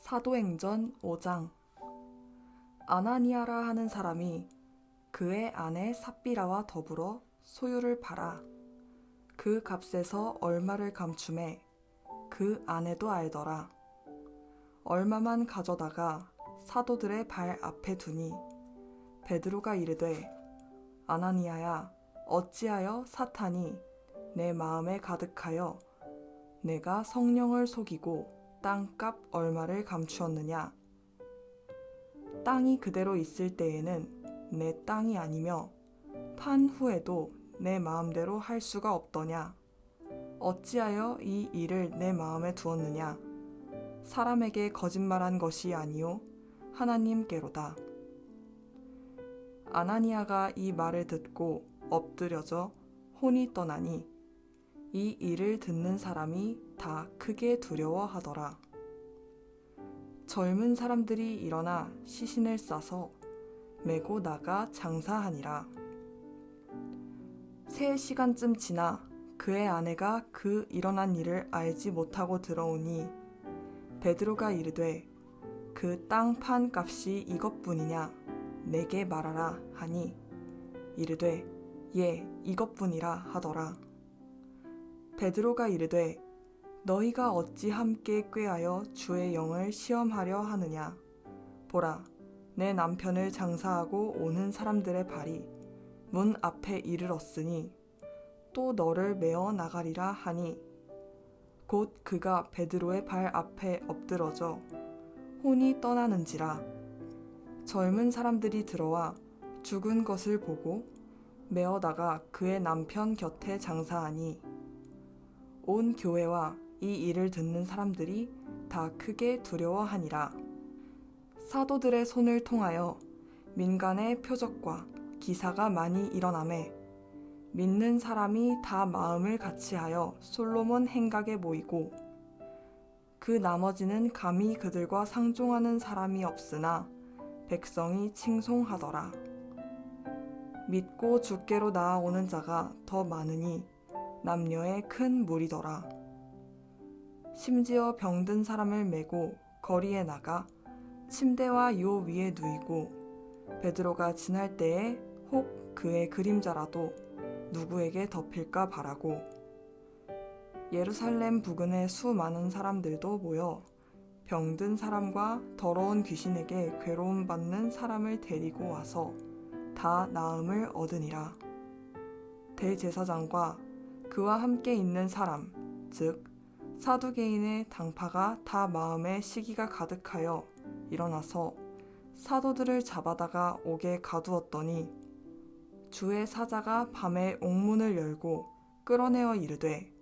사도행전 5장. 아나니아라 하는 사람이 그의 아내 삽비라와 더불어 소유를 팔아 그 값에서 얼마를 감춤해 그 아내도 알더라. 얼마만 가져다가 사도들의 발 앞에 두니 베드로가 이르되, 아나니아야, 어찌하여 사탄이 내 마음에 가득하여 내가 성령을 속이고 땅값 얼마를 감추었느냐? 땅이 그대로 있을 때에는 내 땅이 아니며 판 후에도 내 마음대로 할 수가 없더냐? 어찌하여 이 일을 내 마음에 두었느냐? 사람에게 거짓말한 것이 아니요 하나님께로다. 아나니아가 이 말을 듣고 엎드려져 혼이 떠나니 이 일을 듣는 사람이 다 크게 두려워하더라. 젊은 사람들이 일어나 시신을 싸서 메고 나가 장사하니라. 3시간쯤 지나 그의 아내가 그 일어난 일을 알지 못하고 들어오니 베드로가 이르되, 그 땅 판 값이 이것뿐이냐? 내게 말하라 하니 이르되, 예, 이것뿐이라 하더라. 베드로가 이르되, 너희가 어찌 함께 꾀하여 주의 영을 시험하려 하느냐? 보라, 내 남편을 장사하고 오는 사람들의 발이 문 앞에 이르렀으니 또 너를 메어 나가리라 하니, 곧 그가 베드로의 발 앞에 엎드러져 혼이 떠나는지라. 젊은 사람들이 들어와 죽은 것을 보고 메어 나가 그의 남편 곁에 장사하니 온 교회와 이 일을 듣는 사람들이 다 크게 두려워하니라. 사도들의 손을 통하여 민간의 표적과 기사가 많이 일어나매 믿는 사람이 다 마음을 같이하여 솔로몬 행각에 모이고, 그 나머지는 감히 그들과 상종하는 사람이 없으나 백성이 칭송하더라. 믿고 주께로 나아오는 자가 더 많으니 남녀의 큰 무리더라. 심지어 병든 사람을 메고 거리에 나가 침대와 요 위에 누이고 베드로가 지날 때에 혹 그의 그림자라도 누구에게 덮일까 바라고, 예루살렘 부근의 수많은 사람들도 모여 병든 사람과 더러운 귀신에게 괴로움 받는 사람을 데리고 와서 다 나음을 얻으니라. 대제사장과 그와 함께 있는 사람, 즉 사두개인의 당파가 다 마음에 시기가 가득하여 일어나서 사도들을 잡아다가 옥에 가두었더니 주의 사자가 밤에 옥문을 열고 끌어내어 이르되,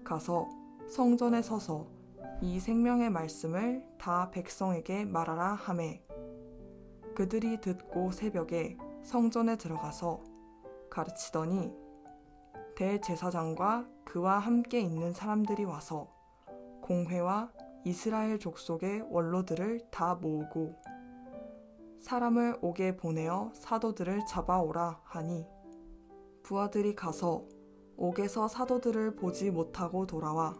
가서 성전에 서서 이 생명의 말씀을 다 백성에게 말하라 하매, 그들이 듣고 새벽에 성전에 들어가서 가르치더니 대제사장과 그와 함께 있는 사람들이 와서 공회와 이스라엘 족속의 원로들을 다 모으고 사람을 옥에 보내어 사도들을 잡아오라 하니, 부하들이 가서 옥에서 사도들을 보지 못하고 돌아와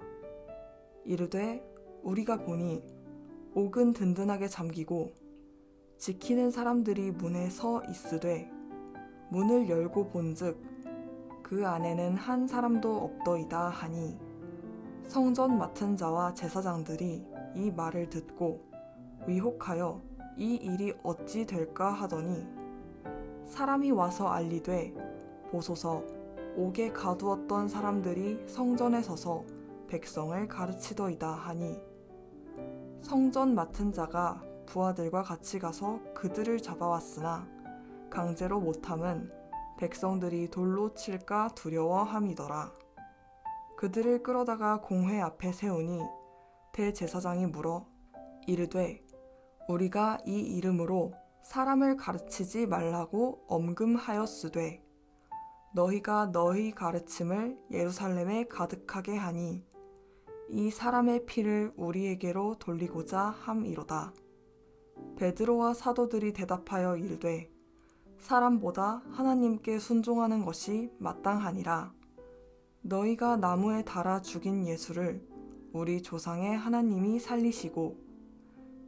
이르되, 우리가 보니 옥은 든든하게 잠기고 지키는 사람들이 문에 서 있으되 문을 열고 본즉 그 안에는 한 사람도 없더이다 하니, 성전 맡은 자와 제사장들이 이 말을 듣고 위혹하여 이 일이 어찌 될까 하더니, 사람이 와서 알리되, 보소서, 옥에 가두었던 사람들이 성전에 서서 백성을 가르치더이다 하니, 성전 맡은 자가 부하들과 같이 가서 그들을 잡아왔으나 강제로 못함은 백성들이 돌로 칠까 두려워함이더라. 그들을 끌어다가 공회 앞에 세우니 대제사장이 물어 이르되, 우리가 이 이름으로 사람을 가르치지 말라고 엄금하였으되 너희가 너희 가르침을 예루살렘에 가득하게 하니 이 사람의 피를 우리에게로 돌리고자 함이로다. 베드로와 사도들이 대답하여 이르되, 사람보다 하나님께 순종하는 것이 마땅하니라. 너희가 나무에 달아 죽인 예수를 우리 조상의 하나님이 살리시고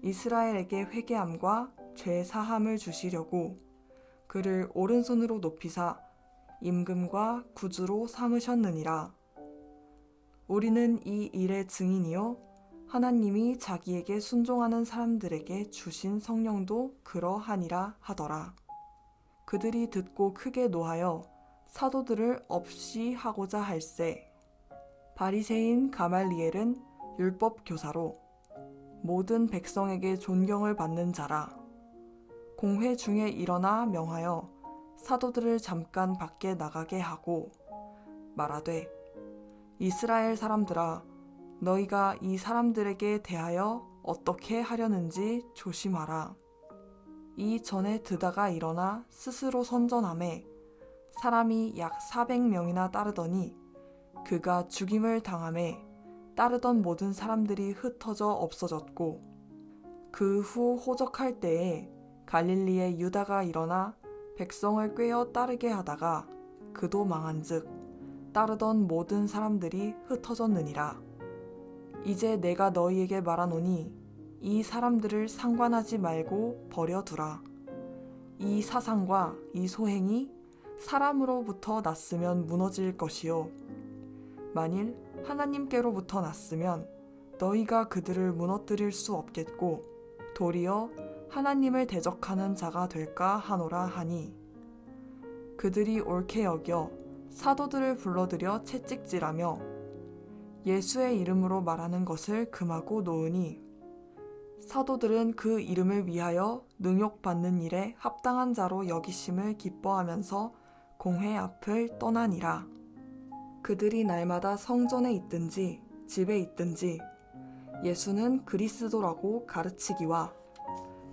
이스라엘에게 회개함과 죄 사함을 주시려고 그를 오른손으로 높이사 임금과 구주로 삼으셨느니라. 우리는 이 일의 증인이요 하나님이 자기에게 순종하는 사람들에게 주신 성령도 그러하니라 하더라. 그들이 듣고 크게 노하여 사도들을 없이 하고자 할세. 바리새인 가말리엘은 율법 교사로 모든 백성에게 존경을 받는 자라. 공회 중에 일어나 명하여 사도들을 잠깐 밖에 나가게 하고 말하되, 이스라엘 사람들아, 너희가 이 사람들에게 대하여 어떻게 하려는지 조심하라. 이 전에 드다가 일어나 스스로 선전하매 사람이 약 400명이나 따르더니 그가 죽임을 당하매 따르던 모든 사람들이 흩어져 없어졌고, 그 후 호적할 때에 갈릴리의 유다가 일어나 백성을 꾀어 따르게 하다가 그도 망한즉 따르던 모든 사람들이 흩어졌느니라. 이제 내가 너희에게 말하노니 이 사람들을 상관하지 말고 버려두라. 이 사상과 이 소행이 사람으로부터 났으면 무너질 것이요 만일 하나님께로부터 났으면 너희가 그들을 무너뜨릴 수 없겠고 도리어 하나님을 대적하는 자가 될까 하노라 하니, 그들이 옳게 여겨 사도들을 불러들여 채찍질하며 예수의 이름으로 말하는 것을 금하고 놓으니, 사도들은 그 이름을 위하여 능욕받는 일에 합당한 자로 여기심을 기뻐하면서 공회 앞을 떠나니라. 그들이 날마다 성전에 있든지 집에 있든지 예수는 그리스도라고 가르치기와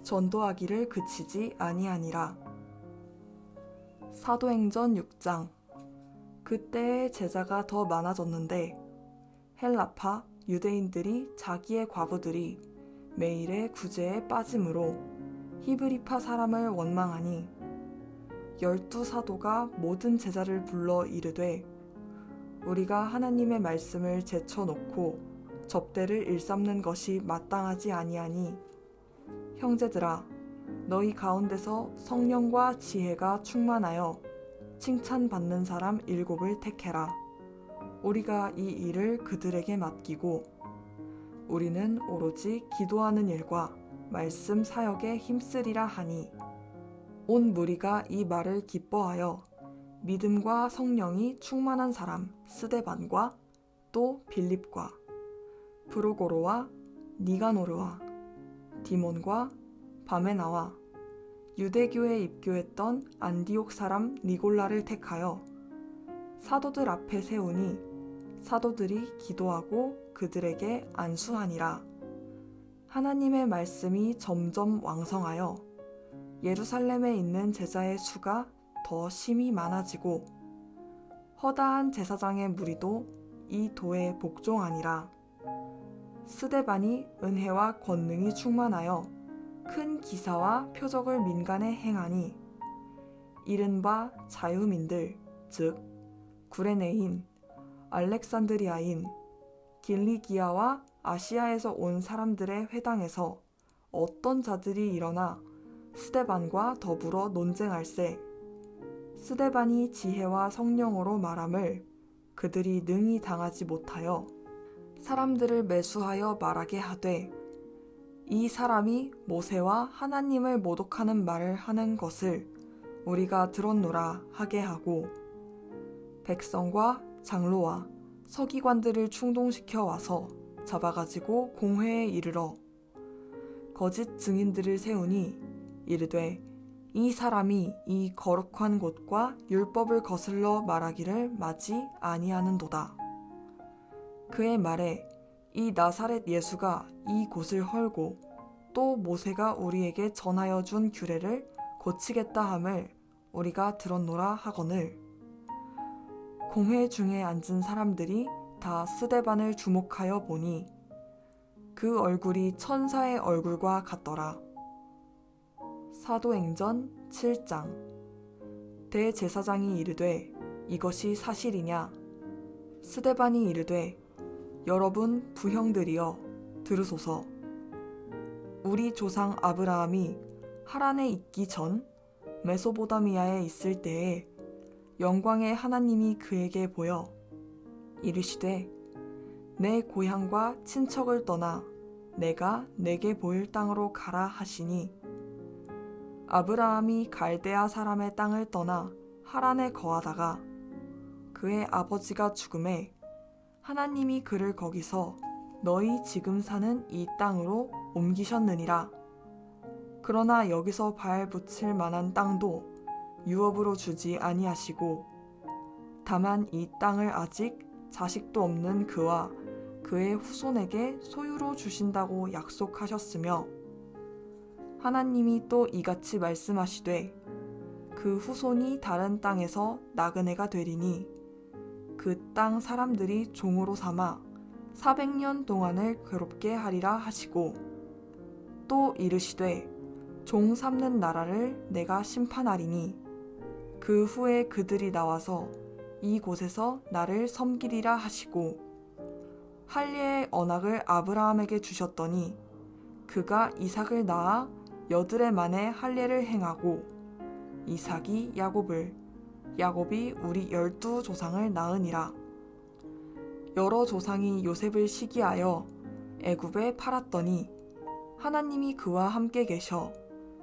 전도하기를 그치지 아니하니라. 사도행전 6장. 그때의 제자가 더 많아졌는데 헬라파 유대인들이 자기의 과부들이 매일의 구제에 빠짐으로 히브리파 사람을 원망하니, 12사도가 모든 제자를 불러 이르되, 우리가 하나님의 말씀을 제쳐놓고 접대를 일삼는 것이 마땅하지 아니하니, 형제들아, 너희 가운데서 성령과 지혜가 충만하여 칭찬받는 사람 7을 택해라. 우리가 이 일을 그들에게 맡기고 우리는 오로지 기도하는 일과 말씀 사역에 힘쓰리라 하니, 온 무리가 이 말을 기뻐하여 믿음과 성령이 충만한 사람 스데반과 또 빌립과 브루고로와 니가노르와 디몬과 바메나와 유대교에 입교했던 안디옥 사람 니골라를 택하여 사도들 앞에 세우니, 사도들이 기도하고 그들에게 안수하니라. 하나님의 말씀이 점점 왕성하여 예루살렘에 있는 제자의 수가 더 심히 많아지고, 허다한 제사장의 무리도 이 도에 복종하니라. 스데반이 은혜와 권능이 충만하여 큰 기사와 표적을 민간에 행하니, 이른바 자유민들 즉 구레네인, 알렉산드리아인, 길리기아와 아시아에서 온 사람들의 회당에서 어떤 자들이 일어나 스데반과 더불어 논쟁할세. 스데반이 지혜와 성령으로 말함을 그들이 능히 당하지 못하여 사람들을 매수하여 말하게 하되, 이 사람이 모세와 하나님을 모독하는 말을 하는 것을 우리가 들었노라 하게 하고, 백성과 장로와 서기관들을 충동시켜 와서 잡아가지고 공회에 이르러 거짓 증인들을 세우니, 이르되 이 사람이 이 거룩한 곳과 율법을 거슬러 말하기를 마지 아니하는도다. 그의 말에 이 나사렛 예수가 이 곳을 헐고 또 모세가 우리에게 전하여 준 규례를 고치겠다 함을 우리가 들었노라 하거늘, 공회 중에 앉은 사람들이 다 스데반을 주목하여 보니 그 얼굴이 천사의 얼굴과 같더라. 사도행전 7장. 대제사장이 이르되, 이것이 사실이냐? 스데반이 이르되, 여러분 부형들이여 들으소서. 우리 조상 아브라함이 하란에 있기 전 메소보다미아에 있을 때에 영광의 하나님이 그에게 보여 이르시되 내 고향과 친척을 떠나 내가 내게 보일 땅으로 가라 하시니 아브라함이 갈대아 사람의 땅을 떠나 하란에 거하다가 그의 아버지가 죽음에 하나님이 그를 거기서 너희 지금 사는 이 땅으로 옮기셨느니라. 그러나 여기서 발 붙일 만한 땅도 유업으로 주지 아니하시고 다만 이 땅을 아직 자식도 없는 그와 그의 후손에게 소유로 주신다고 약속하셨으며 하나님이 또 이같이 말씀하시되 그 후손이 다른 땅에서 나그네가 되리니 그 땅 사람들이 종으로 삼아 400년 동안을 괴롭게 하리라 하시고 또 이르시되 종 삼는 나라를 내가 심판하리니 그 후에 그들이 나와서 이곳에서 나를 섬기리라 하시고 할례의 언약을 아브라함에게 주셨더니 그가 이삭을 낳아 여드레 만에 할례를 행하고 이삭이 야곱을 야곱이 우리 12조상을 낳으니라. 여러 조상이 요셉을 시기하여 애굽에 팔았더니 하나님이 그와 함께 계셔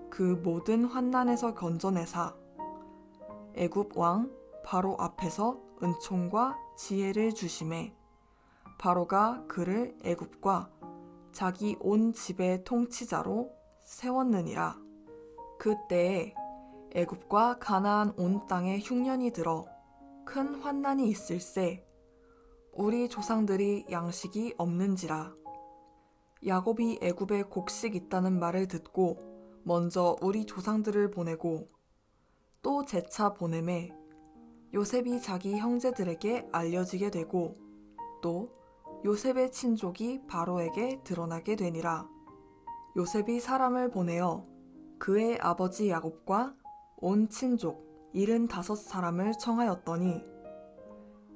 그 모든 환난에서 건져내사 애굽 왕 바로 앞에서 은총과 지혜를 주심에 바로가 그를 애굽과 자기 온 집의 통치자로 세웠느니라. 그때에 애굽과 가나안 온 땅에 흉년이 들어 큰 환난이 있을세 우리 조상들이 양식이 없는지라. 야곱이 애굽에 곡식 있다는 말을 듣고 먼저 우리 조상들을 보내고 또 재차 보내매 요셉이 자기 형제들에게 알려지게 되고 또 요셉의 친족이 바로에게 드러나게 되니라. 요셉이 사람을 보내어 그의 아버지 야곱과 온 친족 75사람을 청하였더니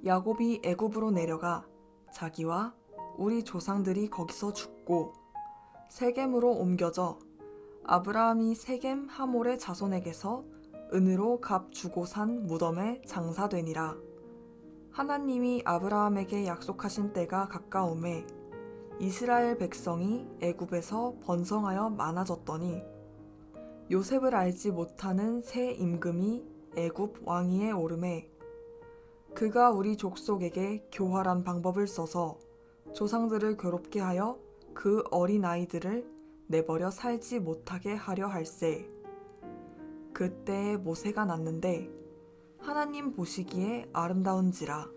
야곱이 애굽으로 내려가 자기와 우리 조상들이 거기서 죽고 세겜으로 옮겨져 아브라함이 세겜 하몰의 자손에게서 은으로 값 주고 산 무덤에 장사되니라. 하나님이 아브라함에게 약속하신 때가 가까우매 이스라엘 백성이 애굽에서 번성하여 많아졌더니 요셉을 알지 못하는 새 임금이 애굽 왕위에 오르매 그가 우리 족속에게 교활한 방법을 써서 조상들을 괴롭게 하여 그 어린 아이들을 내버려 살지 못하게 하려 할세. 그때에 모세가 났는데 하나님 보시기에 아름다운지라.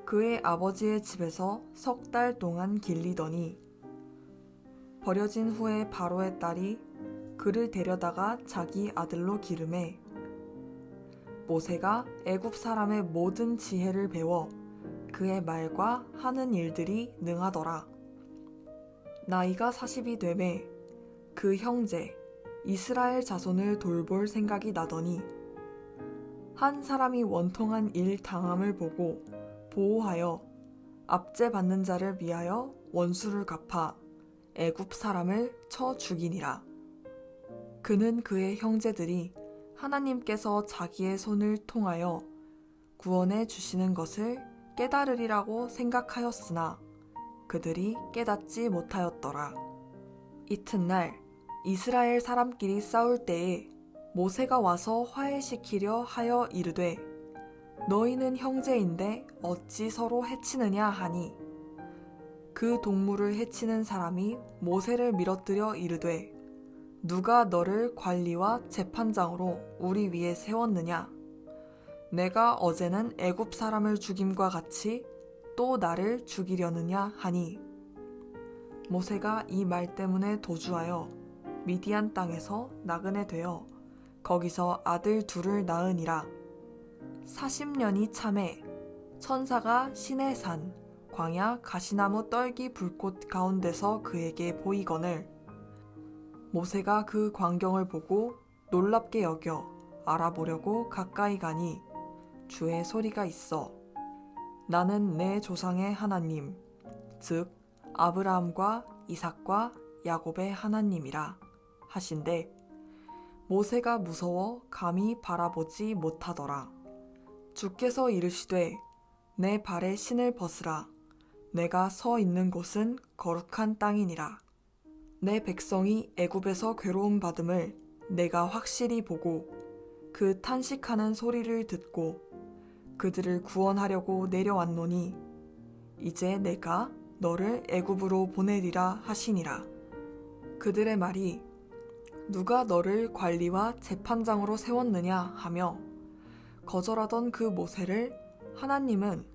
그의 아버지의 집에서 3달 동안 길리더니 버려진 후에 바로의 딸이 그를 데려다가 자기 아들로 기르매 모세가 애굽 사람의 모든 지혜를 배워 그의 말과 하는 일들이 능하더라. 나이가 40이 되매 그 형제 이스라엘 자손을 돌볼 생각이 나더니 한 사람이 원통한 일 당함을 보고 보호하여 압제 받는 자를 위하여 원수를 갚아 애굽 사람을 쳐 죽이니라. 그는 그의 형제들이 하나님께서 자기의 손을 통하여 구원해 주시는 것을 깨달으리라고 생각하였으나 그들이 깨닫지 못하였더라. 이튿날 이스라엘 사람끼리 싸울 때에 모세가 와서 화해시키려 하여 이르되 너희는 형제인데 어찌 서로 해치느냐 하니 그 동물을 해치는 사람이 모세를 밀어뜨려 이르되 누가 너를 관리와 재판장으로 우리 위에 세웠느냐? 내가 어제는 애굽 사람을 죽임과 같이 또 나를 죽이려느냐 하니 모세가 이 말 때문에 도주하여 미디안 땅에서 나그네 되어 거기서 아들 둘을 낳으니라. 40년이 참에 천사가 시내 산 광야 가시나무 떨기 불꽃 가운데서 그에게 보이거늘 모세가 그 광경을 보고 놀랍게 여겨 알아보려고 가까이 가니 주의 소리가 있어 나는 내 조상의 하나님 즉 아브라함과 이삭과 야곱의 하나님이라 하신대 모세가 무서워 감히 바라보지 못하더라. 주께서 이르시되 내 발에 신을 벗으라. 내가 서 있는 곳은 거룩한 땅이니라. 내 백성이 애굽에서 괴로움 받음을 내가 확실히 보고 그 탄식하는 소리를 듣고 그들을 구원하려고 내려왔노니 이제 내가 너를 애굽으로 보내리라 하시니라. 그들의 말이 누가 너를 관리와 재판장으로 세웠느냐 하며 거절하던 그 모세를 하나님은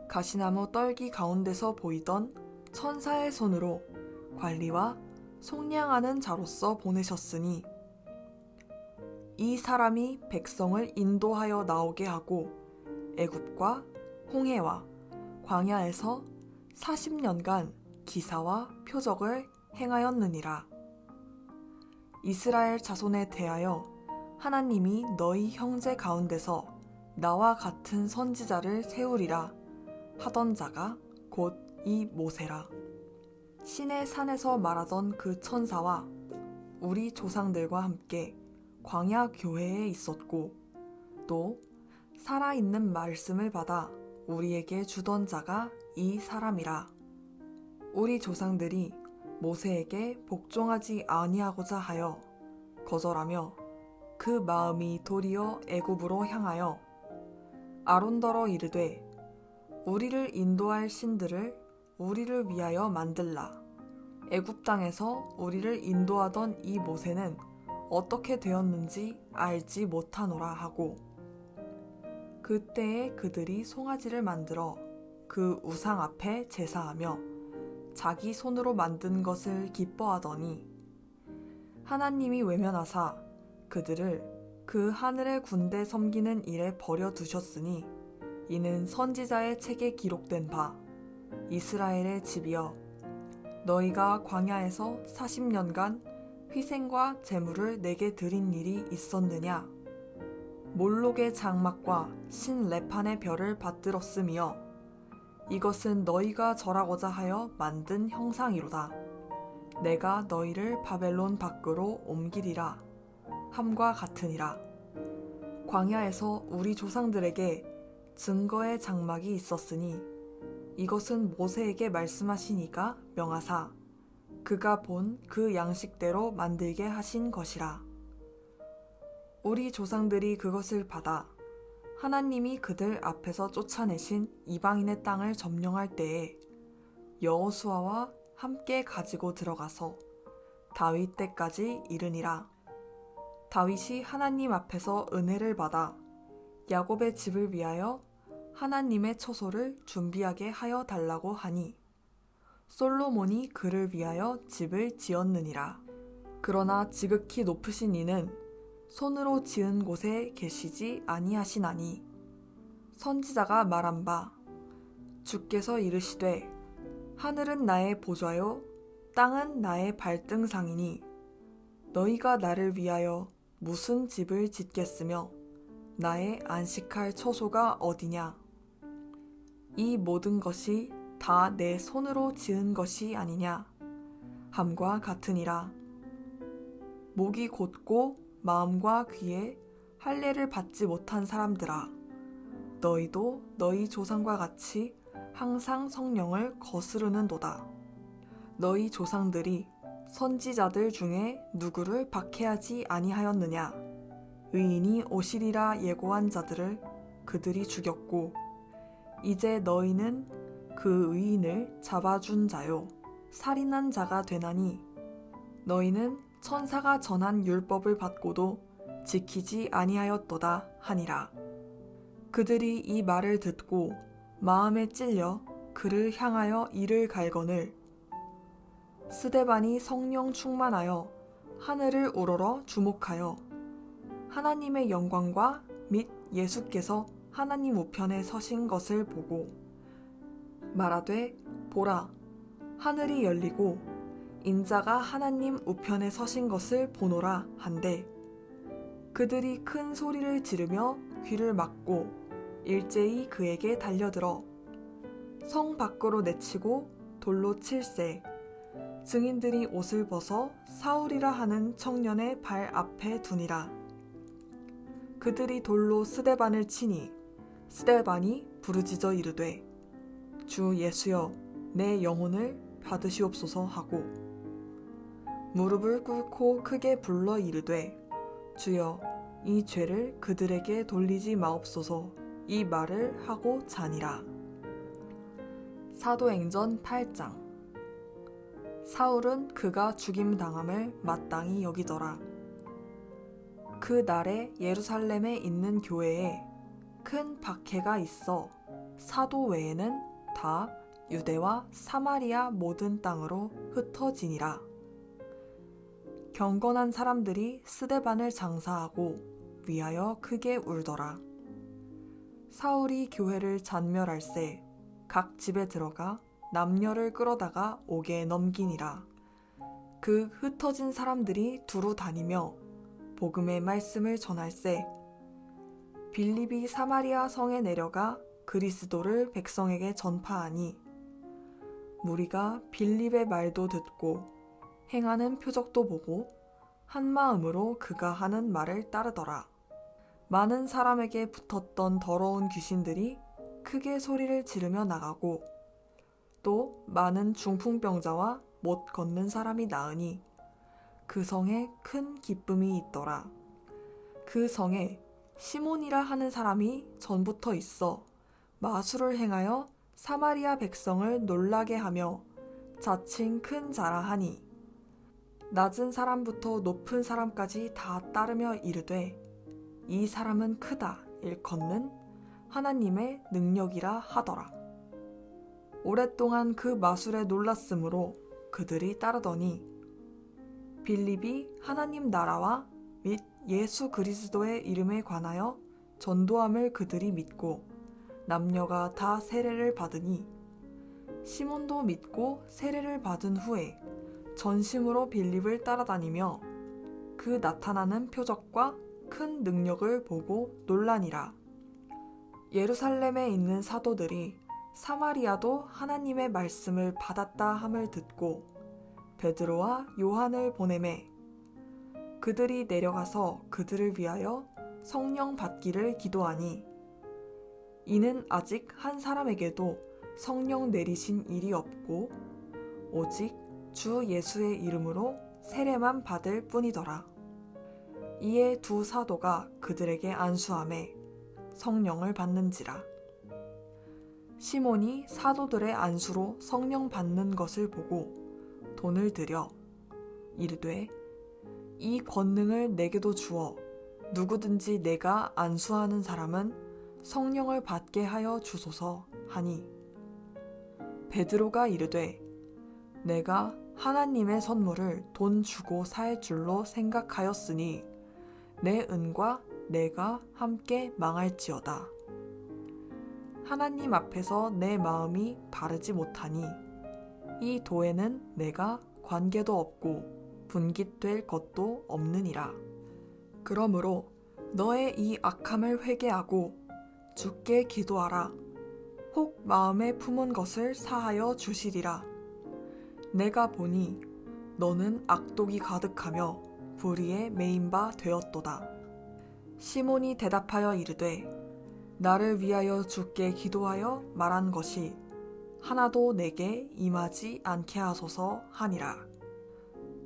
가시나무 떨기 가운데서 보이던 천사의 손으로 관리와 속량하는 자로서 보내셨으니 이 사람이 백성을 인도하여 나오게 하고 애굽과 홍해와 광야에서 40년간 기사와 표적을 행하였느니라. 이스라엘 자손에 대하여 하나님이 너희 형제 가운데서 나와 같은 선지자를 세우리라 하던 자가 곧 이 모세라. 시내 산에서 말하던 그 천사와 우리 조상들과 함께 광야 교회에 있었고 또 살아있는 말씀을 받아 우리에게 주던 자가 이 사람이라. 우리 조상들이 모세에게 복종하지 아니하고자 하여 거절하며 그 마음이 도리어 애굽으로 향하여 아론더러 이르되 우리를 인도할 신들을 우리를 위하여 만들라. 애굽 땅에서 우리를 인도하던 이 모세는 어떻게 되었는지 알지 못하노라 하고 그때에 그들이 송아지를 만들어 그 우상 앞에 제사하며 자기 손으로 만든 것을 기뻐하더니 하나님이 외면하사 그들을 그 하늘의 군대 섬기는 일에 버려두셨으니 이는 선지자의 책에 기록된 바 이스라엘의 집이여 너희가 광야에서 40년간 희생과 제물을 내게 드린 일이 있었느냐 몰록의 장막과 신 레판의 별을 받들었으며 이것은 너희가 절하고자 하여 만든 형상이로다. 내가 너희를 바벨론 밖으로 옮기리라 함과 같으니라. 광야에서 우리 조상들에게 증거의 장막이 있었으니 이것은 모세에게 말씀하시니까 명하사 그가 본 그 양식대로 만들게 하신 것이라. 우리 조상들이 그것을 받아 하나님이 그들 앞에서 쫓아내신 이방인의 땅을 점령할 때에 여호수아와 함께 가지고 들어가서 다윗 때까지 이르니라. 다윗이 하나님 앞에서 은혜를 받아 야곱의 집을 위하여 하나님의 처소를 준비하게 하여 달라고 하니 솔로몬이 그를 위하여 집을 지었느니라. 그러나 지극히 높으신 이는 손으로 지은 곳에 계시지 아니하시나니 선지자가 말한 바 주께서 이르시되 하늘은 나의 보좌요 땅은 나의 발등상이니 너희가 나를 위하여 무슨 집을 짓겠으며 나의 안식할 처소가 어디냐. 이 모든 것이 다 내 손으로 지은 것이 아니냐 함과 같으니라. 목이 곧고 마음과 귀에 할례를 받지 못한 사람들아 너희도 너희 조상과 같이 항상 성령을 거스르는도다. 너희 조상들이 선지자들 중에 누구를 박해하지 아니하였느냐. 의인이 오시리라 예고한 자들을 그들이 죽였고 이제 너희는 그 의인을 잡아준 자요 살인한 자가 되나니 너희는 천사가 전한 율법을 받고도 지키지 아니하였도다 하니라. 그들이 이 말을 듣고 마음에 찔려 그를 향하여 이를 갈거늘 스데반이 성령 충만하여 하늘을 우러러 주목하여 하나님의 영광과 및 예수께서 하나님 우편에 서신 것을 보고 말하되 보라 하늘이 열리고 인자가 하나님 우편에 서신 것을 보노라 한데 그들이 큰 소리를 지르며 귀를 막고 일제히 그에게 달려들어 성 밖으로 내치고 돌로 칠세 증인들이 옷을 벗어 사울이라 하는 청년의 발 앞에 두니라. 그들이 돌로 스데반을 치니 스데반이 부르짖어 이르되 주 예수여 내 영혼을 받으시옵소서 하고 무릎을 꿇고 크게 불러 이르되 주여 이 죄를 그들에게 돌리지 마옵소서 이 말을 하고 자니라. 사도행전 8장. 사울은 그가 죽임당함을 마땅히 여기더라. 그 날에 예루살렘에 있는 교회에 큰 박해가 있어 사도 외에는 다 유대와 사마리아 모든 땅으로 흩어지니라. 경건한 사람들이 스데반을 장사하고 위하여 크게 울더라. 사울이 교회를 잔멸할세 각 집에 들어가 남녀를 끌어다가 옥에 넘기니라. 그 흩어진 사람들이 두루 다니며 복음의 말씀을 전할세 빌립이 사마리아 성에 내려가 그리스도를 백성에게 전파하니 무리가 빌립의 말도 듣고 행하는 표적도 보고 한 마음으로 그가 하는 말을 따르더라. 많은 사람에게 붙었던 더러운 귀신들이 크게 소리를 지르며 나가고 또 많은 중풍병자와 못 걷는 사람이 나으니 그 성에 큰 기쁨이 있더라. 그 성에 시몬이라 하는 사람이 전부터 있어 마술을 행하여 사마리아 백성을 놀라게 하며 자칭 큰 자라 하니 낮은 사람부터 높은 사람까지 다 따르며 이르되 이 사람은 크다 일컫는 하나님의 능력이라 하더라. 오랫동안 그 마술에 놀랐으므로 그들이 따르더니 빌립이 하나님 나라와 및 예수 그리스도의 이름에 관하여 전도함을 그들이 믿고 남녀가 다 세례를 받으니 시몬도 믿고 세례를 받은 후에 전심으로 빌립을 따라다니며 그 나타나는 표적과 큰 능력을 보고 놀라니라. 예루살렘에 있는 사도들이 사마리아도 하나님의 말씀을 받았다 함을 듣고 베드로와 요한을 보내매 그들이 내려가서 그들을 위하여 성령 받기를 기도하니 이는 아직 한 사람에게도 성령 내리신 일이 없고 오직 주 예수의 이름으로 세례만 받을 뿐이더라. 이에 두 사도가 그들에게 안수하매 성령을 받는지라. 시몬이 사도들의 안수로 성령 받는 것을 보고 돈을 들여 이르되 이 권능을 내게도 주어 누구든지 내가 안수하는 사람은 성령을 받게 하여 주소서 하니 베드로가 이르되 내가 하나님의 선물을 돈 주고 살 줄로 생각하였으니 내 은과 내가 함께 망할지어다. 하나님 앞에서 내 마음이 바르지 못하니 이 도에는 내가 관계도 없고 분깃될 것도 없느니라. 그러므로 너의 이 악함을 회개하고 주께 기도하라. 혹 마음에 품은 것을 사하여 주시리라. 내가 보니 너는 악독이 가득하며 불의에 매인 바 되었도다. 시몬이 대답하여 이르되 나를 위하여 주께 기도하여 말한 것이 하나도 내게 임하지 않게 하소서 하니라.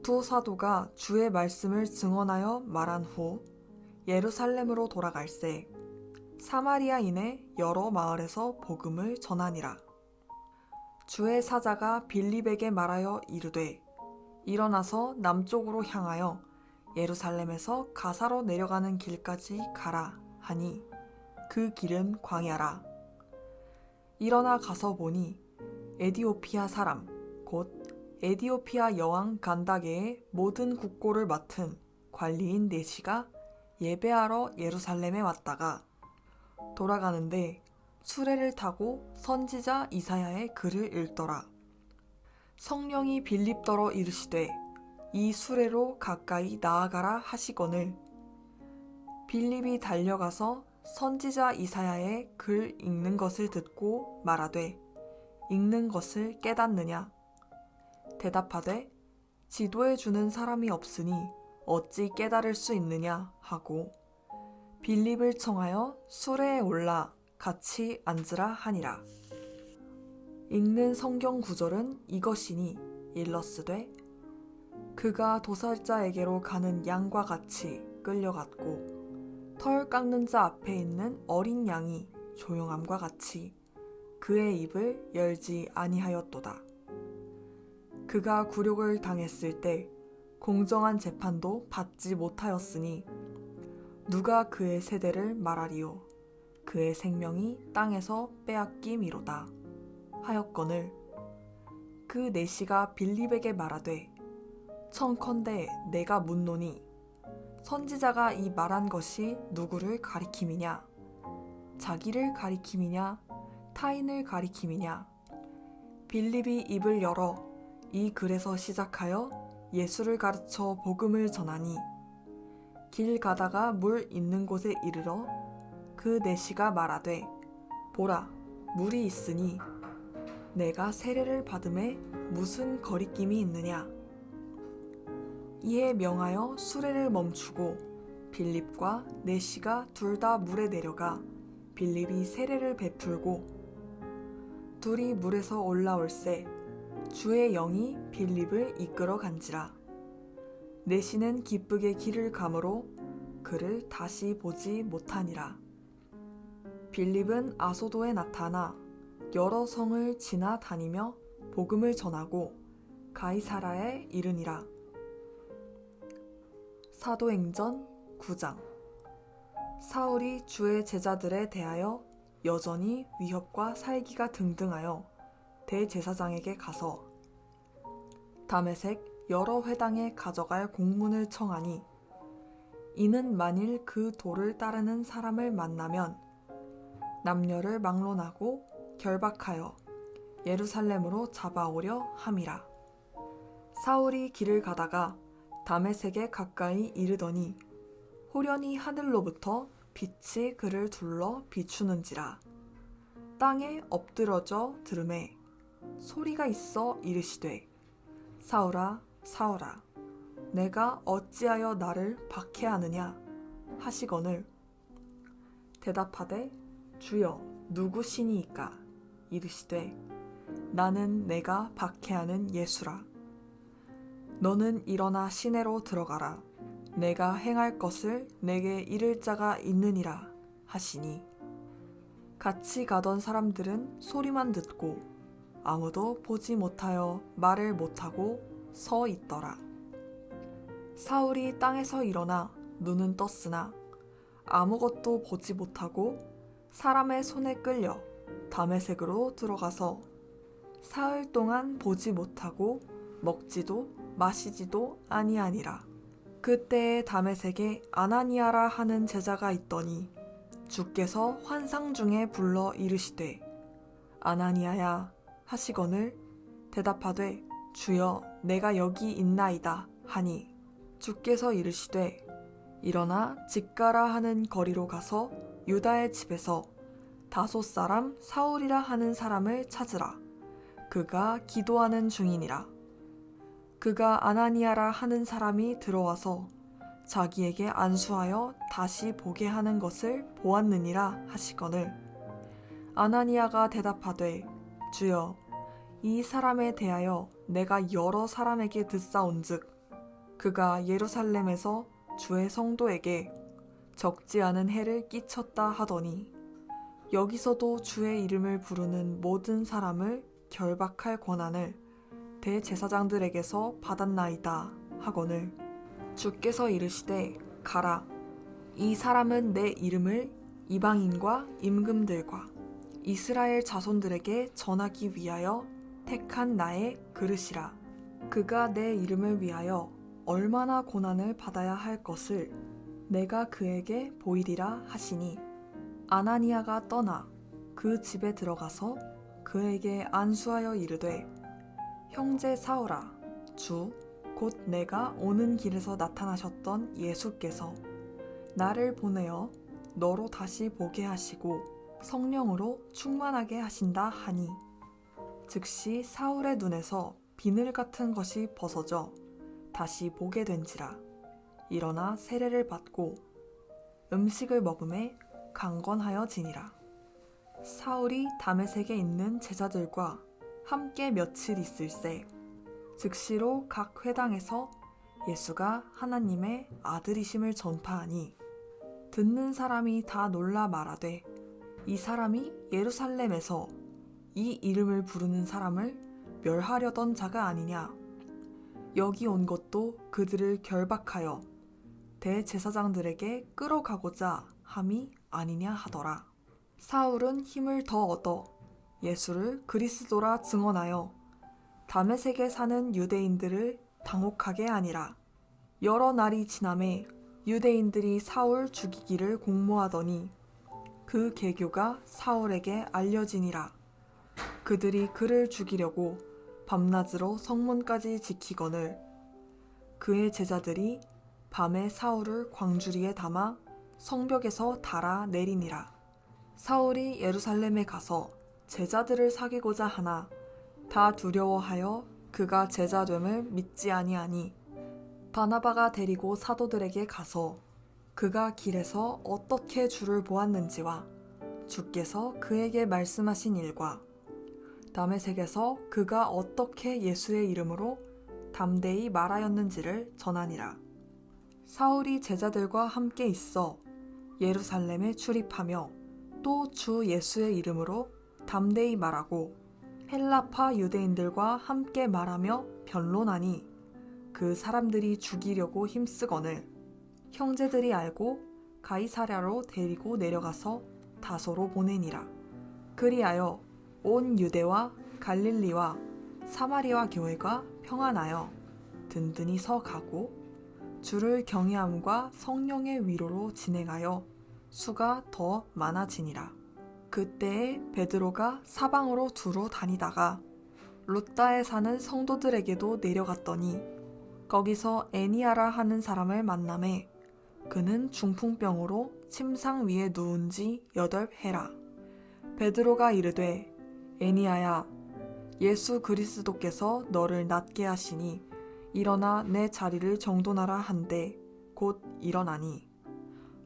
두 사도가 주의 말씀을 증언하여 말한 후 예루살렘으로 돌아갈새 사마리아인의 여러 마을에서 복음을 전하니라. 주의 사자가 빌립에게 말하여 이르되 일어나서 남쪽으로 향하여 예루살렘에서 가사로 내려가는 길까지 가라 하니 그 길은 광야라. 일어나 가서 보니 에디오피아 사람 곧 에디오피아 여왕 간다게의 모든 국고를 맡은 관리인 네시가 예배하러 예루살렘에 왔다가 돌아가는데 수레를 타고 선지자 이사야의 글을 읽더라. 성령이 빌립더러 이르시되 이 수레로 가까이 나아가라 하시거늘 빌립이 달려가서 선지자 이사야의 글 읽는 것을 듣고 말하되 읽는 것을 깨닫느냐 대답하되 지도해 주는 사람이 없으니 어찌 깨달을 수 있느냐 하고 빌립을 청하여 수레에 올라 같이 앉으라 하니라. 읽는 성경 구절은 이것이니 일러스되 그가 도살자에게로 가는 양과 같이 끌려갔고 털 깎는 자 앞에 있는 어린 양이 조용함과 같이 그의 입을 열지 아니하였도다. 그가 굴욕을 당했을 때 공정한 재판도 받지 못하였으니 누가 그의 세대를 말하리요. 그의 생명이 땅에서 빼앗김이로다 하였거늘 그 내시가 빌립에게 말하되 청컨대 내가 묻노니 선지자가 이 말한 것이 누구를 가리킴이냐? 자기를 가리킴이냐? 타인을 가리킴이냐? 빌립이 입을 열어 이 글에서 시작하여 예수를 가르쳐 복음을 전하니 길 가다가 물 있는 곳에 이르러 그 내시가 말하되 보라 물이 있으니 내가 세례를 받음에 무슨 거리낌이 있느냐? 이에 명하여 수레를 멈추고 빌립과 내시가 둘 다 물에 내려가 빌립이 세례를 베풀고 둘이 물에서 올라올새 주의 영이 빌립을 이끌어 간지라. 내시는 기쁘게 길을 가므로 그를 다시 보지 못하니라. 빌립은 아소도에 나타나 여러 성을 지나다니며 복음을 전하고 가이사라에 이르니라. 사도행전 9장. 사울이 주의 제자들에 대하여 여전히 위협과 살기가 등등하여 대제사장에게 가서 다메섹 여러 회당에 가져갈 공문을 청하니 이는 만일 그 도를 따르는 사람을 만나면 남녀를 막론하고 결박하여 예루살렘으로 잡아오려 함이라. 사울이 길을 가다가 다메섹에 가까이 이르더니 호련히 하늘로부터 빛이 그를 둘러 비추는지라. 땅에 엎드러져 들으매 소리가 있어 이르시되 사울아 사울아 내가 어찌하여 나를 박해하느냐 하시거늘 대답하되 주여 누구시니이까 이르시되 나는 내가 박해하는 예수라. 너는 일어나 시내로 들어가라. 내가 행할 것을 내게 이를 자가 있느니라 하시니 같이 가던 사람들은 소리만 듣고 아무도 보지 못하여 말을 못하고 서 있더라. 사울이 땅에서 일어나 눈은 떴으나 아무것도 보지 못하고 사람의 손에 끌려 다메섹으로 들어가서 사흘 동안 보지 못하고 먹지도 마시지도 아니하니라. 그때에 다메섹에 아나니아라 하는 제자가 있더니 주께서 환상 중에 불러 이르시되 아나니아야 하시거늘 대답하되 주여 내가 여기 있나이다 하니 주께서 이르시되 일어나 직가라 하는 거리로 가서 유다의 집에서 다소 사람 사울이라 하는 사람을 찾으라. 그가 기도하는 중이니라. 그가 아나니아라 하는 사람이 들어와서 자기에게 안수하여 다시 보게 하는 것을 보았느니라 하시거늘 아나니아가 대답하되 주여 이 사람에 대하여 내가 여러 사람에게 듣사온즉 그가 예루살렘에서 주의 성도에게 적지 않은 해를 끼쳤다 하더니 여기서도 주의 이름을 부르는 모든 사람을 결박할 권한을 대제사장들에게서 받았나이다 하거늘 주께서 이르시되 가라. 이 사람은 내 이름을 이방인과 임금들과 이스라엘 자손들에게 전하기 위하여 택한 나의 그릇이라. 그가 내 이름을 위하여 얼마나 고난을 받아야 할 것을 내가 그에게 보이리라 하시니 아나니아가 떠나 그 집에 들어가서 그에게 안수하여 이르되 형제 사울아 주 곧 내가 오는 길에서 나타나셨던 예수께서 나를 보내어 너로 다시 보게 하시고 성령으로 충만하게 하신다 하니 즉시 사울의 눈에서 비늘 같은 것이 벗어져 다시 보게 된지라. 일어나 세례를 받고 음식을 먹음에 강건하여지니라. 사울이 다메섹에 있는 제자들과 함께 며칠 있을새 즉시로 각 회당에서 예수가 하나님의 아들이심을 전파하니 듣는 사람이 다 놀라 말하되 이 사람이 예루살렘에서 이 이름을 부르는 사람을 멸하려던 자가 아니냐. 여기 온 것도 그들을 결박하여 대제사장들에게 끌어가고자 함이 아니냐 하더라. 사울은 힘을 더 얻어 예수를 그리스도라 증언하여 다메섹에 사는 유대인들을 당혹하게 하니라. 여러 날이 지남에 유대인들이 사울 죽이기를 공모하더니 그 계교가 사울에게 알려지니라. 그들이 그를 죽이려고 밤낮으로 성문까지 지키거늘 그의 제자들이 밤에 사울을 광주리에 담아 성벽에서 달아 내리니라. 사울이 예루살렘에 가서 제자들을 사귀고자 하나 다 두려워하여 그가 제자됨을 믿지 아니하니 바나바가 데리고 사도들에게 가서 그가 길에서 어떻게 주를 보았는지와 주께서 그에게 말씀하신 일과 다메섹에서 그가 어떻게 예수의 이름으로 담대히 말하였는지를 전하니라. 사울이 제자들과 함께 있어 예루살렘에 출입하며 또 주 예수의 이름으로 담대히 말하고 헬라파 유대인들과 함께 말하며 변론하니 그 사람들이 죽이려고 힘쓰거늘 형제들이 알고 가이사랴로 데리고 내려가서 다소로 보내니라. 그리하여 온 유대와 갈릴리와 사마리아 교회가 평안하여 든든히 서 가고 주를 경외함과 성령의 위로로 진행하여 수가 더 많아지니라. 그때에 베드로가 사방으로 두루 다니다가 룻다에 사는 성도들에게도 내려갔더니 거기서 애니아라 하는 사람을 만나매 그는 중풍병으로 침상 위에 누운 지 8해라. 베드로가 이르되 애니아야 예수 그리스도께서 너를 낫게 하시니 일어나 내 자리를 정돈하라 한데 곧 일어나니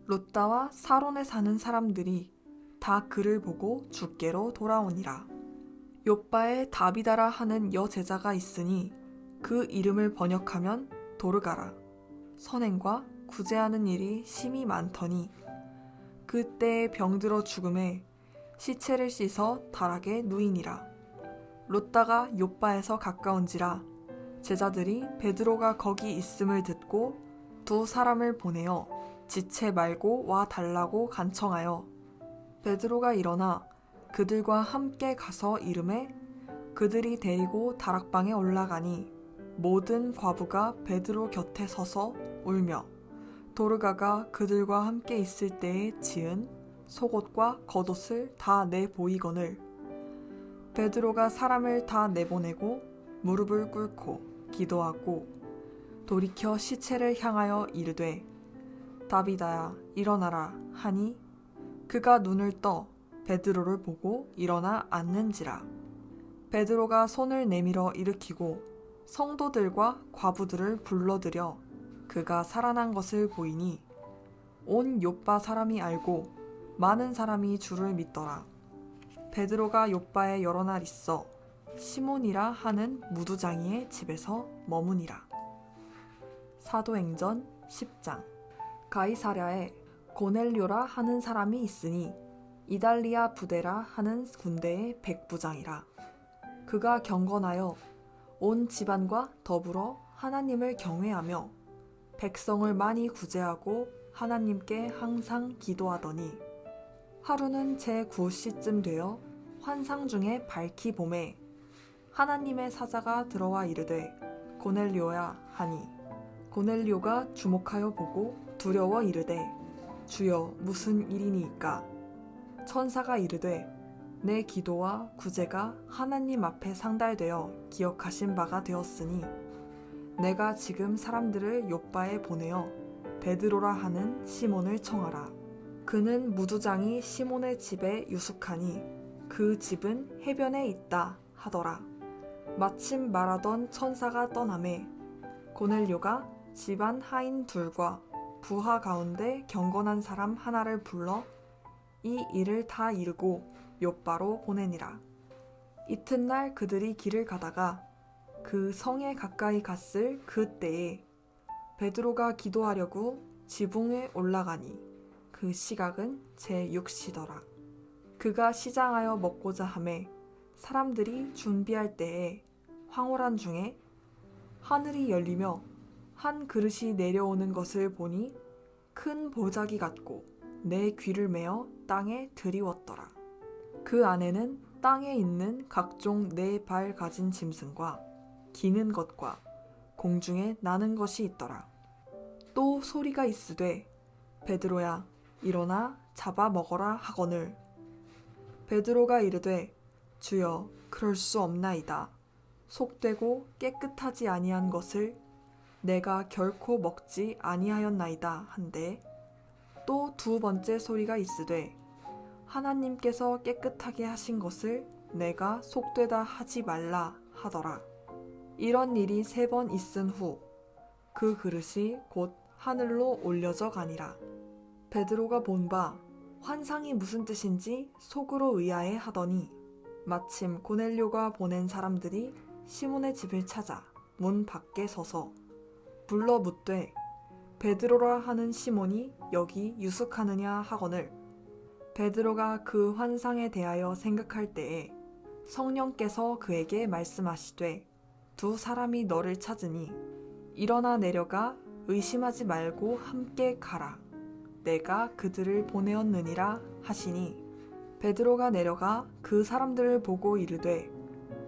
룻다와 사론에 사는 사람들이 다 그를 보고 주께로 돌아오니라. 욥바에 다비다라 하는 여제자가 있으니 그 이름을 번역하면 도르가라. 선행과 구제하는 일이 심히 많더니 그때에 병들어 죽음에 시체를 씻어 다락에 누이니라. 룻다가 욥바에서 가까운지라 제자들이 베드로가 거기 있음을 듣고 2 사람을 보내어 지체 말고 와 달라고 간청하여 베드로가 일어나 그들과 함께 가서 이르매 그들이 데리고 다락방에 올라가니 모든 과부가 베드로 곁에 서서 울며 도르가가 그들과 함께 있을 때에 지은 속옷과 겉옷을 다 내보이거늘 베드로가 사람을 다 내보내고 무릎을 꿇고 기도하고 돌이켜 시체를 향하여 이르되 다비다야 일어나라 하니 그가 눈을 떠 베드로를 보고 일어나 앉는지라. 베드로가 손을 내밀어 일으키고 성도들과 과부들을 불러들여 그가 살아난 것을 보이니 온 욥바 사람이 알고 많은 사람이 주를 믿더라. 베드로가 욥바에 여러 날 있어 시몬이라 하는 무두장이의 집에서 머무니라. 사도행전 10장. 가이사랴에 고넬료라 하는 사람이 있으니 이달리아 부대라 하는 군대의 백부장이라. 그가 경건하여 온 집안과 더불어 하나님을 경외하며 백성을 많이 구제하고 하나님께 항상 기도하더니 하루는 제9시쯤 되어 환상 중에 밝히 봄에 하나님의 사자가 들어와 이르되 고넬료야 하니 고넬료가 주목하여 보고 두려워 이르되 주여 무슨 일이니이까. 천사가 이르되 내 기도와 구제가 하나님 앞에 상달되어 기억하신 바가 되었으니 내가 지금 사람들을 욥바에 보내어 베드로라 하는 시몬을 청하라. 그는 무두장이 시몬의 집에 유숙하니 그 집은 해변에 있다 하더라. 마침 말하던 천사가 떠나매 고넬료가 집안 하인 둘과 부하 가운데 경건한 사람 하나를 불러 이 일을 다 이루고 욥바로 보내니라. 이튿날 그들이 길을 가다가 그 성에 가까이 갔을 그 때에 베드로가 기도하려고 지붕에 올라가니 그 시각은 제6시더라. 그가 시장하여 먹고자 하매 사람들이 준비할 때에 황홀한 중에 하늘이 열리며 한 그릇이 내려오는 것을 보니 큰 보자기 같고 내 귀를 메어 땅에 들이웠더라. 그 안에는 땅에 있는 각종 네 발 가진 짐승과 기는 것과 공중에 나는 것이 있더라. 또 소리가 있으되 베드로야 일어나 잡아 먹어라 하거늘 베드로가 이르되 주여 그럴 수 없나이다. 속되고 깨끗하지 아니한 것을 내가 결코 먹지 아니하였나이다 한데 또 두 번째 소리가 있으되 하나님께서 깨끗하게 하신 것을 내가 속되다 하지 말라 하더라. 이런 일이 3번 있은 후 그 그릇이 곧 하늘로 올려져 가니라. 베드로가 본 바 환상이 무슨 뜻인지 속으로 의아해 하더니 마침 고넬료가 보낸 사람들이 시몬의 집을 찾아 문 밖에 서서 불러 묻되 베드로라 하는 시몬이 여기 유숙하느냐 하거늘 베드로가 그 환상에 대하여 생각할 때에 성령께서 그에게 말씀하시되 두 사람이 너를 찾으니 일어나 내려가 의심하지 말고 함께 가라. 내가 그들을 보내었느니라 하시니 베드로가 내려가 그 사람들을 보고 이르되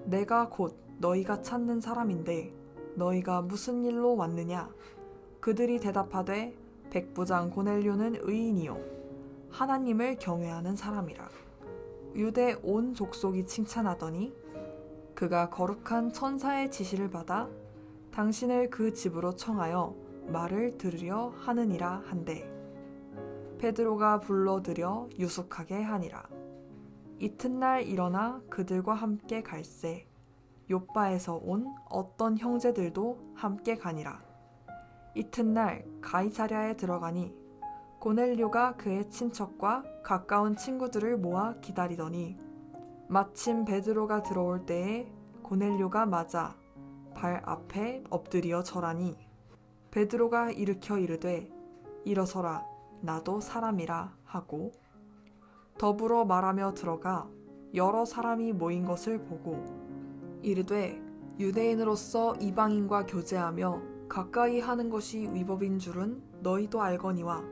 내가 곧 너희가 찾는 사람인데 너희가 무슨 일로 왔느냐? 그들이 대답하되 백부장 고넬료는 의인이요 하나님을 경외하는 사람이라. 유대 온 족속이 칭찬하더니 그가 거룩한 천사의 지시를 받아 당신을 그 집으로 청하여 말을 들으려 하느니라 한대 베드로가 불러들여 유숙하게 하니라. 이튿날 일어나 그들과 함께 갈새 욥바에서 온 어떤 형제들도 함께 가니라. 이튿날 가이사랴에 들어가니 고넬료가 그의 친척과 가까운 친구들을 모아 기다리더니 마침 베드로가 들어올 때에 고넬료가 맞아 발 앞에 엎드려 절하니 베드로가 일으켜 이르되 일어서라 나도 사람이라 하고 더불어 말하며 들어가 여러 사람이 모인 것을 보고 이르되 유대인으로서 이방인과 교제하며 가까이 하는 것이 위법인 줄은 너희도 알거니와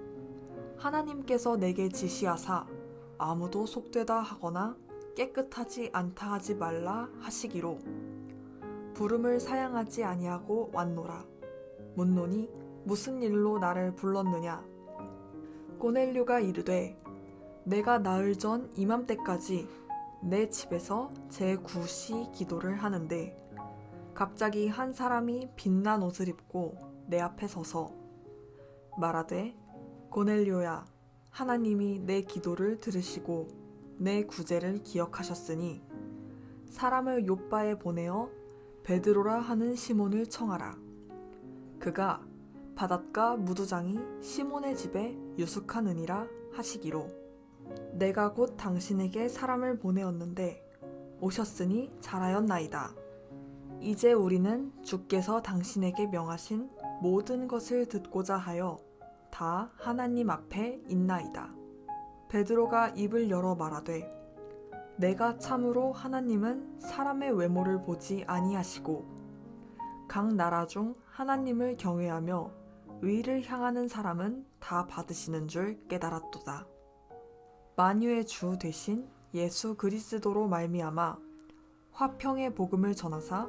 하나님께서 내게 지시하사 아무도 속되다 하거나 깨끗하지 않다 하지 말라 하시기로 부름을 사양하지 아니하고 왔노라. 묻노니 무슨 일로 나를 불렀느냐? 고넬료가 이르되 내가 나흘 전 이맘때까지 내 집에서 제9시 기도를 하는데 갑자기 한 사람이 빛난 옷을 입고 내 앞에 서서 말하되 고넬료야 하나님이 내 기도를 들으시고 내 구제를 기억하셨으니 사람을 욥바에 보내어 베드로라 하는 시몬을 청하라. 그가 바닷가 무두장이 시몬의 집에 유숙하느니라 하시기로 내가 곧 당신에게 사람을 보내었는데 오셨으니 잘하였나이다. 이제 우리는 주께서 당신에게 명하신 모든 것을 듣고자 하여 다 하나님 앞에 있나이다. 베드로가 입을 열어 말하되 내가 참으로 하나님은 사람의 외모를 보지 아니하시고 각 나라 중 하나님을 경외하며 의를 향하는 사람은 다 받으시는 줄 깨달았도다. 만유의 주 되신 예수 그리스도로 말미암아 화평의 복음을 전하사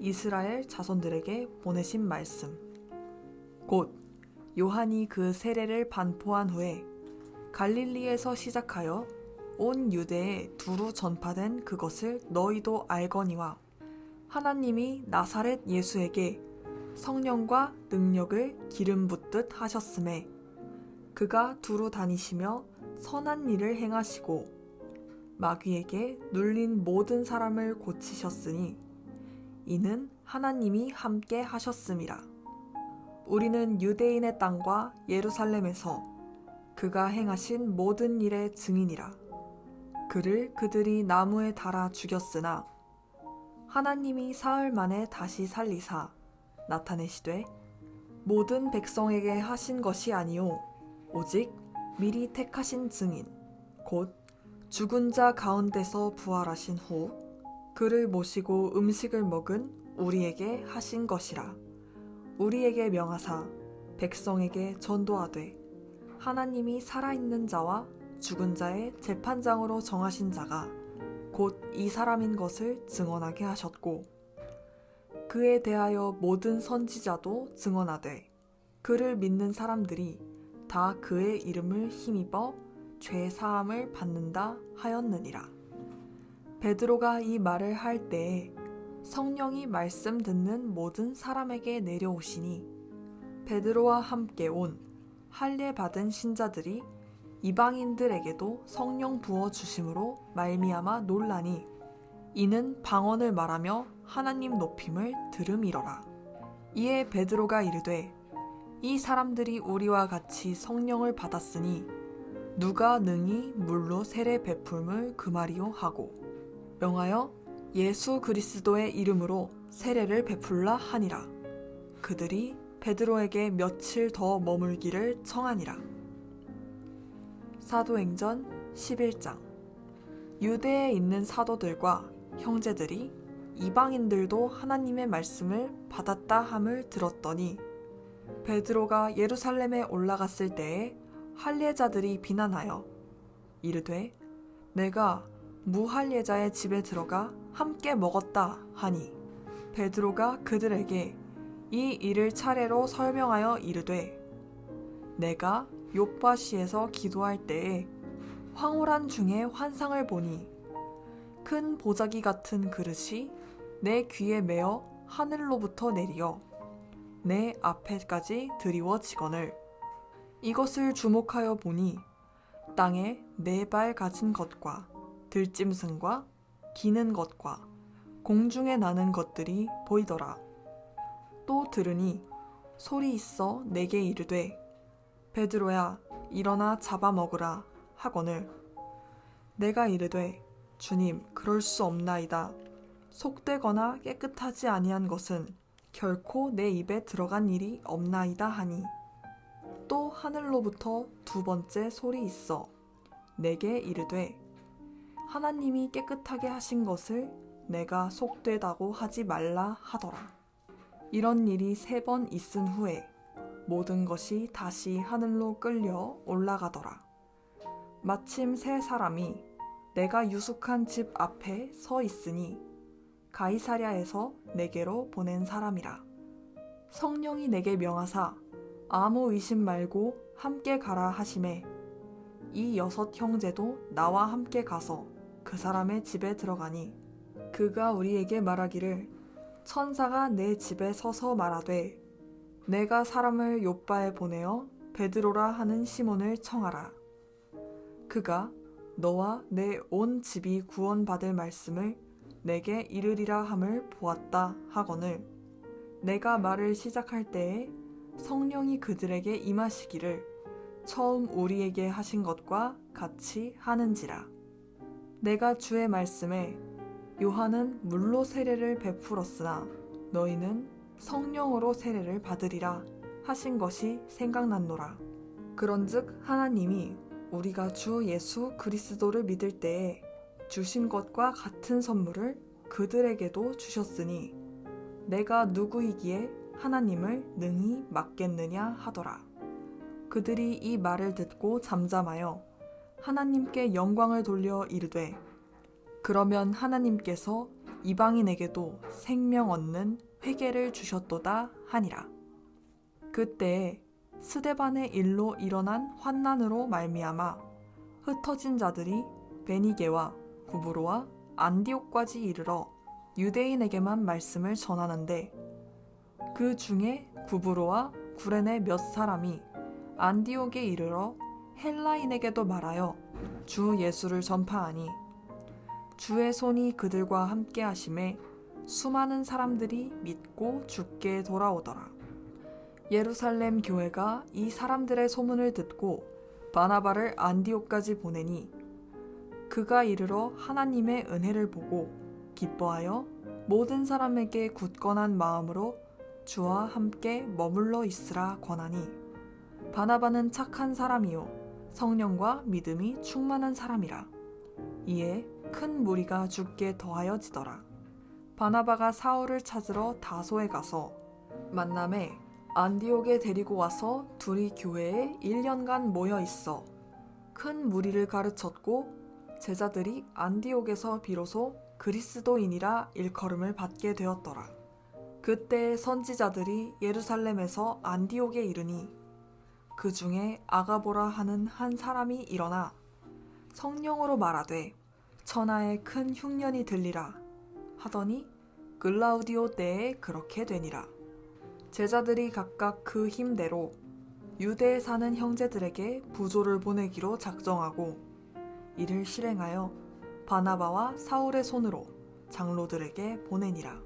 이스라엘 자손들에게 보내신 말씀 곧 요한이 그 세례를 반포한 후에 갈릴리에서 시작하여 온 유대에 두루 전파된 그것을 너희도 알거니와 하나님이 나사렛 예수에게 성령과 능력을 기름 붓듯 하셨음에 그가 두루 다니시며 선한 일을 행하시고 마귀에게 눌린 모든 사람을 고치셨으니 이는 하나님이 함께 하셨음이라. 우리는 유대인의 땅과 예루살렘에서 그가 행하신 모든 일의 증인이라. 그를 그들이 나무에 달아 죽였으나 하나님이 사흘 만에 다시 살리사 나타내시되 모든 백성에게 하신 것이 아니요 오직 미리 택하신 증인 곧 죽은 자 가운데서 부활하신 후 그를 모시고 음식을 먹은 우리에게 하신 것이라. 우리에게 명하사 백성에게 전도하되 하나님이 살아있는 자와 죽은 자의 재판장으로 정하신 자가 곧 이 사람인 것을 증언하게 하셨고 그에 대하여 모든 선지자도 증언하되 그를 믿는 사람들이 다 그의 이름을 힘입어 죄 사함을 받는다 하였느니라. 베드로가 이 말을 할 때에 성령이 말씀 듣는 모든 사람에게 내려오시니 베드로와 함께 온 할례 받은 신자들이 이방인들에게도 성령 부어 주심으로 말미암아 놀라니 이는 방언을 말하며 하나님 높임을 들음이러라. 이에 베드로가 이르되 이 사람들이 우리와 같이 성령을 받았으니 누가 능히 물로 세례 베풀물 금하리요 하고 명하여 예수 그리스도의 이름으로 세례를 베풀라 하니라. 그들이 베드로에게 며칠 더 머물기를 청하니라. 사도행전 11장. 유대에 있는 사도들과 형제들이 이방인들도 하나님의 말씀을 받았다 함을 들었더니 베드로가 예루살렘에 올라갔을 때에 할례자들이 비난하여 이르되 내가 무할례자의 집에 들어가 함께 먹었다 하니 베드로가 그들에게 이 일을 차례로 설명하여 이르되 내가 욥바시에서 기도할 때에 황홀한 중에 환상을 보니 큰 보자기 같은 그릇이 내 귀에 매어 하늘로부터 내리어 내 앞에까지 드리워지거늘 이것을 주목하여 보니 땅에 4발 가진 것과 들짐승과 기는 것과 공중에 나는 것들이 보이더라. 또 들으니 소리 있어 내게 이르되 베드로야 일어나 잡아먹으라 하거늘 내가 이르되 주님 그럴 수 없나이다. 속되거나 깨끗하지 아니한 것은 결코 내 입에 들어간 일이 없나이다 하니 또 하늘로부터 2번째 소리 있어 내게 이르되 하나님이 깨끗하게 하신 것을 내가 속되다고 하지 말라 하더라. 이런 일이 3번 있은 후에 모든 것이 다시 하늘로 끌려 올라가더라. 마침 3사람이 내가 유숙한 집 앞에 서 있으니 가이사랴에서 내게로 보낸 사람이라. 성령이 내게 명하사 아무 의심 말고 함께 가라 하시매 이 6 형제도 나와 함께 가서 그 사람의 집에 들어가니 그가 우리에게 말하기를 천사가 내 집에 서서 말하되 내가 사람을 욥바에 보내어 베드로라 하는 시몬을 청하라. 그가 너와 내 온 집이 구원받을 말씀을 내게 이르리라 함을 보았다 하거늘 내가 말을 시작할 때에 성령이 그들에게 임하시기를 처음 우리에게 하신 것과 같이 하는지라. 내가 주의 말씀에 요한은 물로 세례를 베풀었으나 너희는 성령으로 세례를 받으리라 하신 것이 생각났노라. 그런즉 하나님이 우리가 주 예수 그리스도를 믿을 때에 주신 것과 같은 선물을 그들에게도 주셨으니 내가 누구이기에 하나님을 능히 막겠느냐 하더라. 그들이 이 말을 듣고 잠잠하여 하나님께 영광을 돌려 이르되 그러면 하나님께서 이방인에게도 생명 얻는 회개를 주셨도다 하니라. 그때에 스데반의 일로 일어난 환난으로 말미암아 흩어진 자들이 베니게와 구브로와 안디옥까지 이르러 유대인에게만 말씀을 전하는데 그 중에 구브로와 구레네 몇 사람이 안디옥에 이르러 헬라인에게도 말하여 주 예수를 전파하니 주의 손이 그들과 함께 하심에 수많은 사람들이 믿고 주께 돌아오더라. 예루살렘 교회가 이 사람들의 소문을 듣고 바나바를 안디옥까지 보내니 그가 이르러 하나님의 은혜를 보고 기뻐하여 모든 사람에게 굳건한 마음으로 주와 함께 머물러 있으라 권하니 바나바는 착한 사람이요 성령과 믿음이 충만한 사람이라. 이에 큰 무리가 주께 더하여지더라. 바나바가 사울을 찾으러 다소에 가서 만남에 안디옥에 데리고 와서 둘이 교회에 1년간 모여 있어 큰 무리를 가르쳤고 제자들이 안디옥에서 비로소 그리스도인이라 일컬음을 받게 되었더라. 그때 선지자들이 예루살렘에서 안디옥에 이르니 그 중에 아가보라 하는 한 사람이 일어나 성령으로 말하되 천하에 큰 흉년이 들리라 하더니 글라우디오 때에 그렇게 되니라. 제자들이 각각 그 힘대로 유대에 사는 형제들에게 부조를 보내기로 작정하고 이를 실행하여 바나바와 사울의 손으로 장로들에게 보내니라.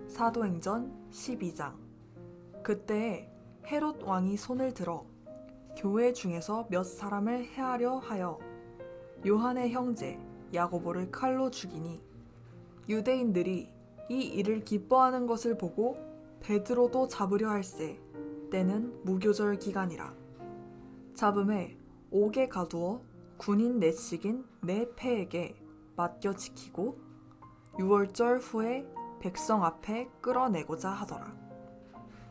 사도행전 12장. 그때에 헤롯 왕이 손을 들어 교회 중에서 몇 사람을 해하려 하여 요한의 형제 야고보를 칼로 죽이니 유대인들이 이 일을 기뻐하는 것을 보고 베드로도 잡으려 할세 때는 무교절 기간이라. 잡음에 옥에 가두어 군인 넷씩인 네 패에게 맡겨 지키고 6월절 후에 백성 앞에 끌어내고자 하더라.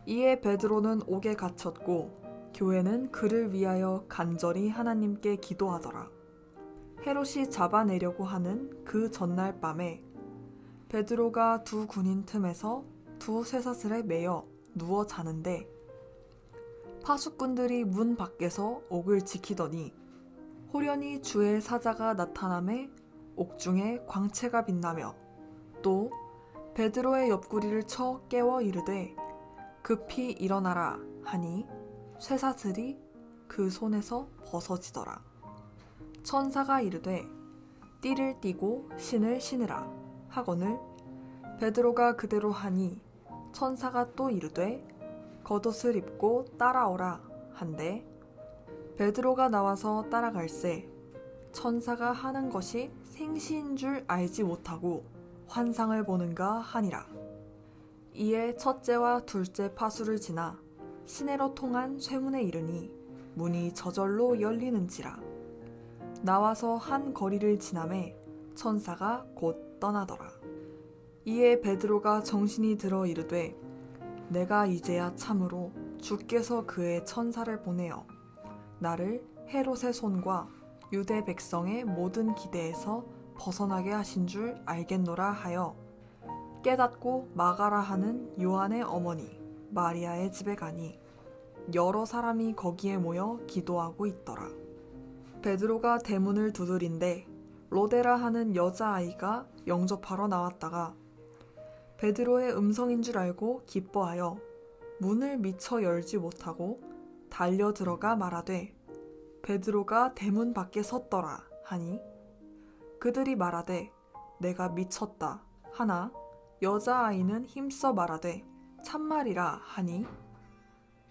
이에 베드로는 옥에 갇혔고 교회는 그를 위하여 간절히 하나님께 기도하더라. 헤롯이 잡아내려고 하는 그 전날 밤에 베드로가 두 군인 틈에서 두 쇠사슬에 매여 누워 자는데 파수꾼들이 문 밖에서 옥을 지키더니 호련히 주의 사자가 나타나매 옥중에 광채가 빛나며 또 베드로의 옆구리를 쳐 깨워 이르되 급히 일어나라 하니 쇠사슬이 그 손에서 벗어지더라. 천사가 이르되 띠를 띠고 신을 신으라 하거늘 베드로가 그대로 하니 천사가 또 이르되 겉옷을 입고 따라오라 한데 베드로가 나와서 따라갈새 천사가 하는 것이 생시인 줄 알지 못하고 환상을 보는가 하니라. 이에 첫째와 둘째 파수를 지나 시내로 통한 쇠문에 이르니 문이 저절로 열리는지라. 나와서 한 거리를 지나매 천사가 곧 떠나더라. 이에 베드로가 정신이 들어 이르되 내가 이제야 참으로 주께서 그의 천사를 보내어 나를 헤롯의 손과 유대 백성의 모든 기대에서 벗어나게 하신 줄 알겠노라 하여 깨닫고 마가라 하는 요한의 어머니 마리아의 집에 가니 여러 사람이 거기에 모여 기도하고 있더라. 베드로가 대문을 두드린데 로데라 하는 여자아이가 영접하러 나왔다가 베드로의 음성인 줄 알고 기뻐하여 문을 미처 열지 못하고 달려 들어가 말하되 베드로가 대문 밖에 섰더라 하니 그들이 말하되 내가 미쳤다 하나 여자아이는 힘써 말하되 참말이라 하니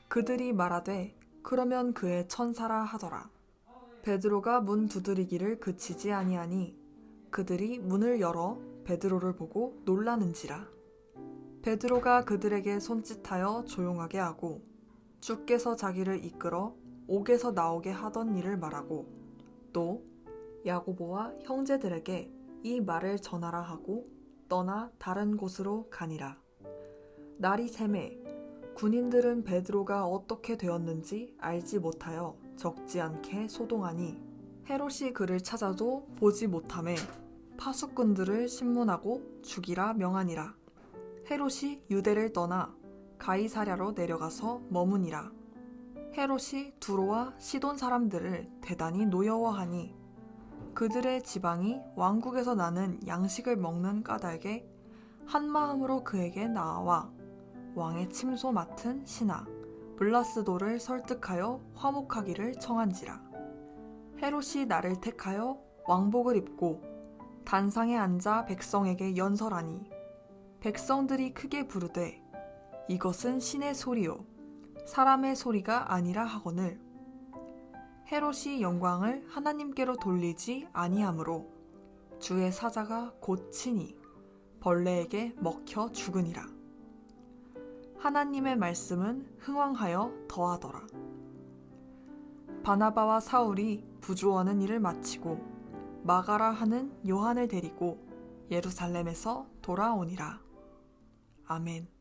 그들이 말하되 그러면 그의 천사라 하더라. 베드로가 문 두드리기를 그치지 아니하니 그들이 문을 열어 베드로를 보고 놀라는지라. 베드로가 그들에게 손짓하여 조용하게 하고 주께서 자기를 이끌어 옥에서 나오게 하던 일을 말하고 또 야고보와 형제들에게 이 말을 전하라 하고 떠나 다른 곳으로 가니라. 날이 새매 군인들은 베드로가 어떻게 되었는지 알지 못하여 적지 않게 소동하니 헤롯이 그를 찾아도 보지 못하매 파수꾼들을 신문하고 죽이라 명하니라. 헤롯이 유대를 떠나 가이사랴로 내려가서 머무니라. 헤롯이 두로와 시돈 사람들을 대단히 노여워하니 그들의 지방이 왕국에서 나는 양식을 먹는 까닭에 한마음으로 그에게 나아와 왕의 침소 맡은 신하 블라스도를 설득하여 화목하기를 청한지라. 헤롯이 나를 택하여 왕복을 입고 단상에 앉아 백성에게 연설하니 백성들이 크게 부르되 이것은 신의 소리요 사람의 소리가 아니라 하거늘 헤롯이 영광을 하나님께로 돌리지 아니하므로 주의 사자가 곧 치니 벌레에게 먹혀 죽으니라. 하나님의 말씀은 흥왕하여 더하더라. 바나바와 사울이 부조하는 일을 마치고 마가라 하는 요한을 데리고 예루살렘에서 돌아오니라. 아멘.